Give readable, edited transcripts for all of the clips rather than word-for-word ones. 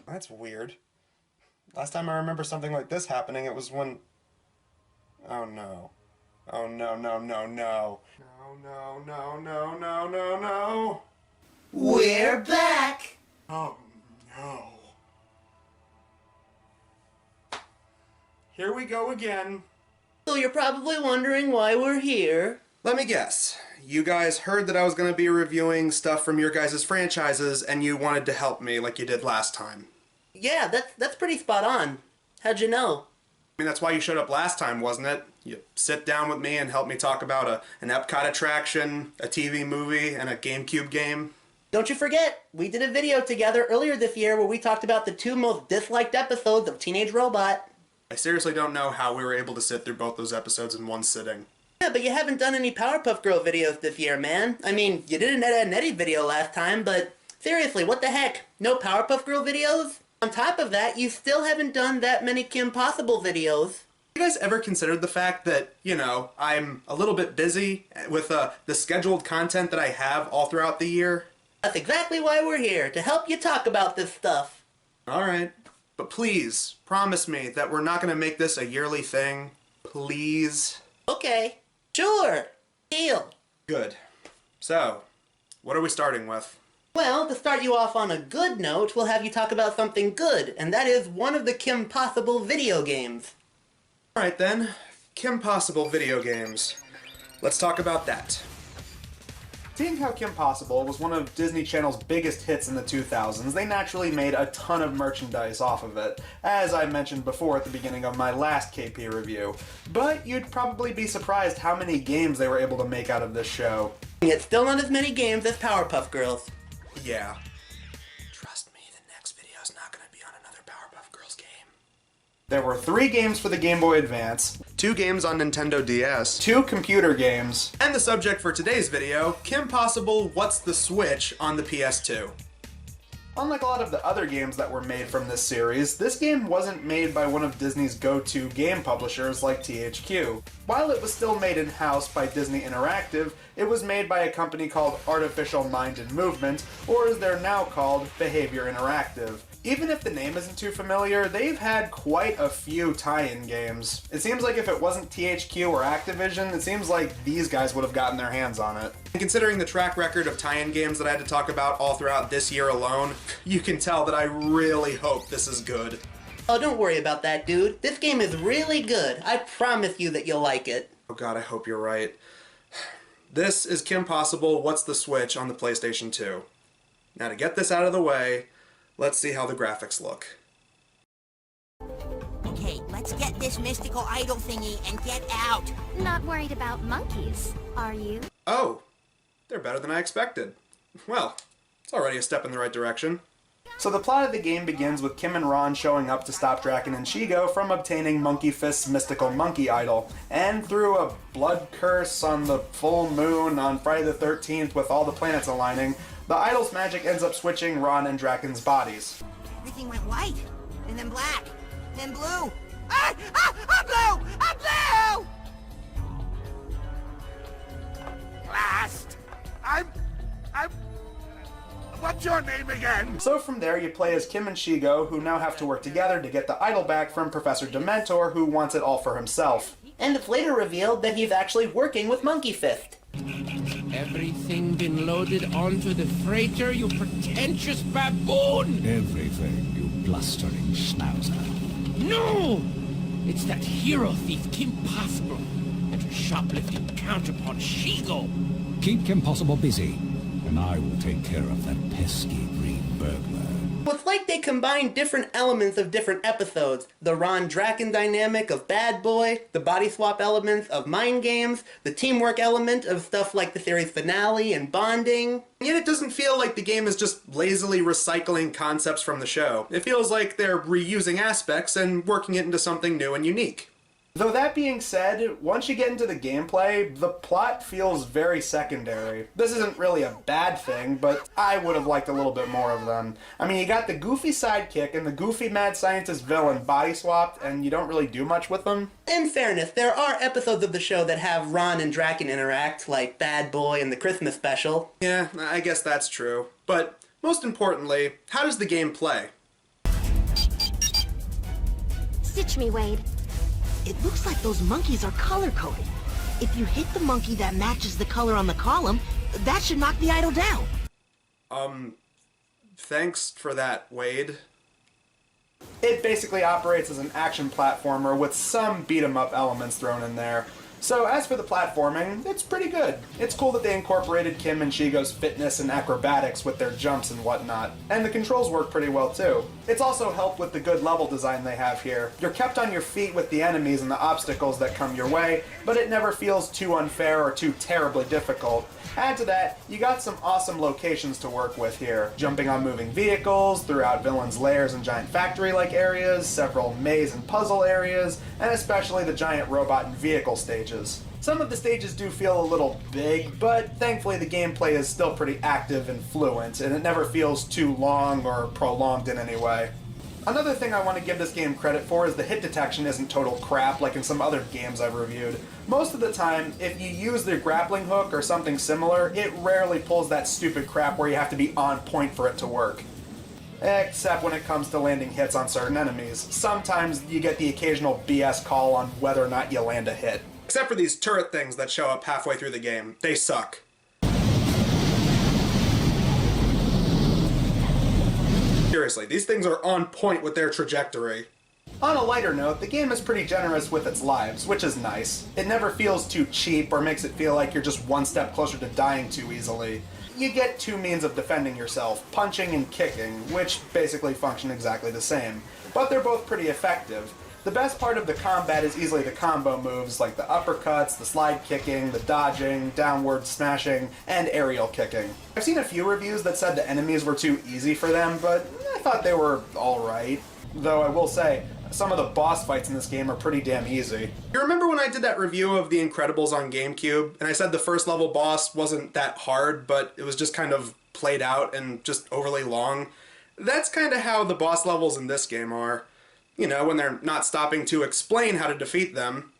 That's weird. Last time I remember something like this happening, it was when... Oh no. Oh no, no, no, no. No, no, no, no, no, no, no. We're back! Oh no. Here we go again. So you're probably wondering why we're here. Let me guess. You guys heard that I was going to be reviewing stuff from your guys' franchises, and you wanted to help me like you did last time. Yeah, that's pretty spot on. How'd you know? I mean, that's why you showed up last time, wasn't it? You sit down with me and help me talk about an Epcot attraction, a TV movie, and a GameCube game. Don't you forget, we did a video together earlier this year where we talked about the 2 most disliked episodes of Teenage Robot. I seriously don't know how we were able to sit through both those episodes in one sitting. Yeah, but you haven't done any Powerpuff Girl videos this year, man. I mean, you did an Ed, Edd n Eddy video last time, but seriously, what the heck? No Powerpuff Girl videos? On top of that, you still haven't done that many Kim Possible videos. You guys ever considered the fact that, you know, I'm a little bit busy with the scheduled content that I have all throughout the year? That's exactly why we're here, to help you talk about this stuff. Alright, but please, promise me that we're not going to make this a yearly thing. Please? Okay, sure, deal. Good. So, what are we starting with? Well, to start you off on a good note, we'll have you talk about something good, and that is one of the Kim Possible video games. Alright then, Kim Possible video games. Let's talk about that. Seeing how Kim Possible was one of Disney Channel's biggest hits in the 2000s, they naturally made a ton of merchandise off of it, as I mentioned before at the beginning of my last KP review. But you'd probably be surprised how many games they were able to make out of this show. It's still not as many games as Powerpuff Girls. Yeah. Trust me, the next video's not gonna be on another Powerpuff Girls game. There were 3 games for the Game Boy Advance, 2 games on Nintendo DS, 2 computer games, and the subject for today's video, Kim Possible What's the Switch on the PS2. Unlike a lot of the other games that were made from this series, this game wasn't made by one of Disney's go-to game publishers like THQ. While it was still made in-house by Disney Interactive, it was made by a company called Artificial Mind and Movement, or as they're now called, Behavior Interactive. Even if the name isn't too familiar, they've had quite a few tie-in games. It seems like if it wasn't THQ or Activision, it seems like these guys would have gotten their hands on it. And considering the track record of tie-in games that I had to talk about all throughout this year alone, you can tell that I really hope this is good. Oh, don't worry about that, dude. This game is really good. I promise you that you'll like it. Oh god, I hope you're right. This is Kim Possible What's the Switch on the PlayStation 2. Now to get this out of the way, let's see how the graphics look. Okay, let's get this mystical idol thingy and get out. Not worried about monkeys, are you? Oh, they're better than I expected. Well, it's already a step in the right direction. So the plot of the game begins with Kim and Ron showing up to stop Drakken and Shego from obtaining Monkey Fist's mystical monkey idol. And through a blood curse on the full moon on Friday the 13th with all the planets aligning, the idol's magic ends up switching Ron and Drakken's bodies. Everything went white, and then black, then blue. Ah! Ah! I'm blue! I'm blue! Last! What's your name again? So from there you play as Kim and Shego, who now have to work together to get the idol back from Professor Dementor, who wants it all for himself. And it's later revealed that he's actually working with Monkey Fist. Everything been loaded onto the freighter, you pretentious baboon! Everything, you blustering schnauzer. No! It's that hero thief Kim Possible and her shoplifting counterpart Shego. Keep Kim Possible busy, and I will take care of that pesky green burglar. It's like they combine different elements of different episodes. The Ron Drakken dynamic of Bad Boy, the body swap elements of Mind Games, the teamwork element of stuff like the series finale and bonding. Yet it doesn't feel like the game is just lazily recycling concepts from the show. It feels like they're reusing aspects and working it into something new and unique. Though that being said, once you get into the gameplay, the plot feels very secondary. This isn't really a bad thing, but I would have liked a little bit more of them. I mean, you got the goofy sidekick and the goofy mad scientist villain body swapped, and you don't really do much with them. In fairness, there are episodes of the show that have Ron and Drakken interact, like Bad Boy and the Christmas special. Yeah, I guess that's true. But most importantly, how does the game play? Stitch me, Wade. It looks like those monkeys are color-coded. If you hit the monkey that matches the color on the column, that should knock the idol down. Thanks for that, Wade. It basically operates as an action platformer with some beat-em-up elements thrown in there. So as for the platforming, it's pretty good. It's cool that they incorporated Kim and Shego's fitness and acrobatics with their jumps and whatnot. And the controls work pretty well too. It's also helped with the good level design they have here. You're kept on your feet with the enemies and the obstacles that come your way, but it never feels too unfair or too terribly difficult. Add to that, you got some awesome locations to work with here. Jumping on moving vehicles, throughout villains' lairs and giant factory-like areas, several maze and puzzle areas, and especially the giant robot and vehicle stages. Some of the stages do feel a little big, but thankfully the gameplay is still pretty active and fluent, and it never feels too long or prolonged in any way. Another thing I want to give this game credit for is the hit detection isn't total crap like in some other games I've reviewed. Most of the time, if you use the grappling hook or something similar, it rarely pulls that stupid crap where you have to be on point for it to work. Except when it comes to landing hits on certain enemies. Sometimes you get the occasional BS call on whether or not you land a hit. Except for these turret things that show up halfway through the game. They suck. Seriously, these things are on point with their trajectory. On a lighter note, the game is pretty generous with its lives, which is nice. It never feels too cheap or makes it feel like you're just one step closer to dying too easily. You get two means of defending yourself, punching and kicking, which basically function exactly the same. But they're both pretty effective. The best part of the combat is easily the combo moves like the uppercuts, the slide kicking, the dodging, downward smashing, and aerial kicking. I've seen a few reviews that said the enemies were too easy for them, but I thought they were alright. Though I will say, some of the boss fights in this game are pretty damn easy. You remember when I did that review of The Incredibles on GameCube, and I said the first level boss wasn't that hard, but it was just kind of played out and just overly long? That's kind of how the boss levels in this game are. You know, when they're not stopping to explain how to defeat them.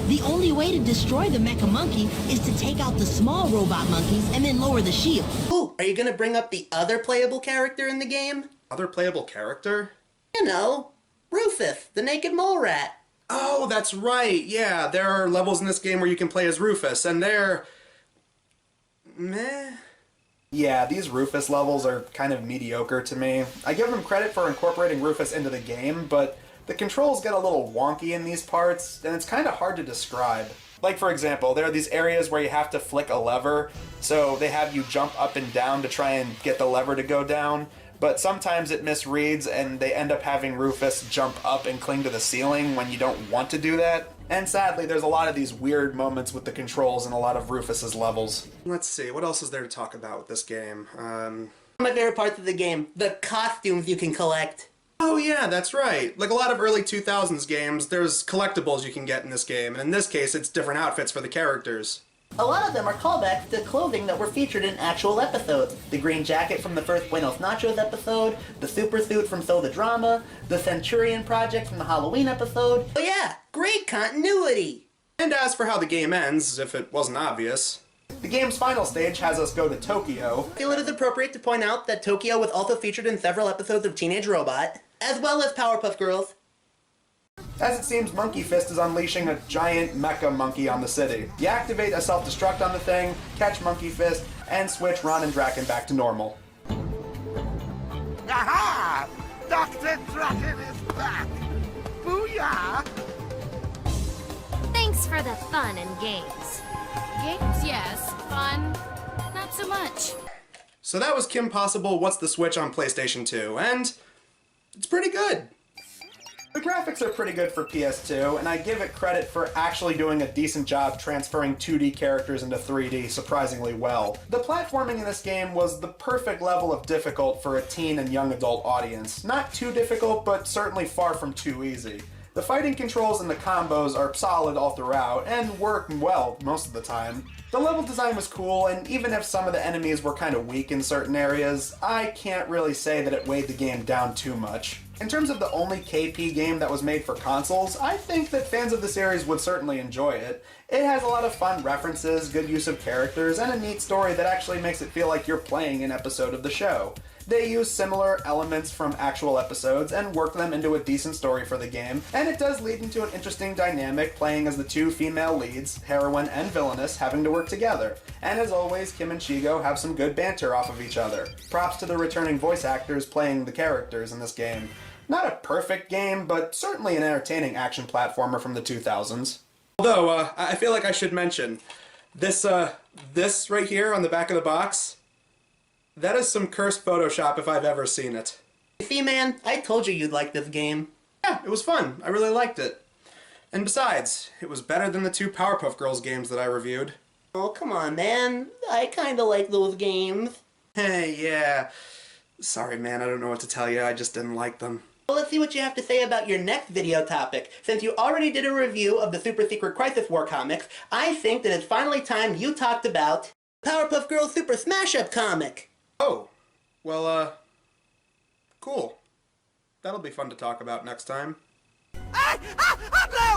The only way to destroy the mecha monkey is to take out the small robot monkeys and then lower the shield. Ooh, are you gonna bring up the other playable character in the game? Other playable character? You know, Rufus, the naked mole rat. Oh, that's right, yeah, there are levels in this game where you can play as Rufus, and they're... meh? Yeah, these Rufus levels are kind of mediocre to me. I give them credit for incorporating Rufus into the game, but the controls get a little wonky in these parts, and it's kind of hard to describe. Like, for example, there are these areas where you have to flick a lever, so they have you jump up and down to try and get the lever to go down, but sometimes it misreads and they end up having Rufus jump up and cling to the ceiling when you don't want to do that. And sadly, there's a lot of these weird moments with the controls in a lot of Rufus's levels. Let's see, what else is there to talk about with this game? One of my favorite parts of the game, the costumes you can collect. Oh yeah, that's right. Like a lot of early 2000s games, there's collectibles you can get in this game, and in this case, it's different outfits for the characters. A lot of them are callbacks to clothing that were featured in actual episodes. The green jacket from the first Buenos Nachos episode, the super suit from So the Drama, the Centurion Project from the Halloween episode. Oh yeah, great continuity! And as for how the game ends, if it wasn't obvious, the game's final stage has us go to Tokyo. I feel it is appropriate to point out that Tokyo was also featured in several episodes of Teenage Robot, as well as Powerpuff Girls. As it seems, Monkey Fist is unleashing a giant mecha monkey on the city. You activate a self-destruct on the thing, catch Monkey Fist, and switch Ron and Drakken back to normal. Aha! Dr. Drakken is back! Booyah! Thanks for the fun and games. Games, yes. Fun, not so much. So that was Kim Possible What's the Switch on PlayStation 2, and it's pretty good. The graphics are pretty good for PS2, and I give it credit for actually doing a decent job transferring 2D characters into 3D surprisingly well. The platforming in this game was the perfect level of difficult for a teen and young adult audience. Not too difficult, but certainly far from too easy. The fighting controls and the combos are solid all throughout, and work well most of the time. The level design was cool, and even if some of the enemies were kind of weak in certain areas, I can't really say that it weighed the game down too much. In terms of the only KP game that was made for consoles, I think that fans of the series would certainly enjoy it. It has a lot of fun references, good use of characters, and a neat story that actually makes it feel like you're playing an episode of the show. They use similar elements from actual episodes and work them into a decent story for the game, and it does lead into an interesting dynamic playing as the two female leads, heroine and villainess, having to work together. And as always, Kim and Shego have some good banter off of each other. Props to the returning voice actors playing the characters in this game. Not a perfect game, but certainly an entertaining action platformer from the 2000s. Although, I feel like I should mention, this right here on the back of the box, that is some cursed Photoshop if I've ever seen it. See, man, I told you you'd like this game. Yeah, it was fun. I really liked it. And besides, it was better than the two Powerpuff Girls games that I reviewed. Oh, come on, man. I kinda like those games. Hey, yeah. Sorry, man, I don't know what to tell you. I just didn't like them. Well, let's see what you have to say about your next video topic. Since you already did a review of the Super Secret Crisis War comics, I think that it's finally time you talked about Powerpuff Girls Super Smash Up comic. Oh, well, cool. That'll be fun to talk about next time. Hey! Ah!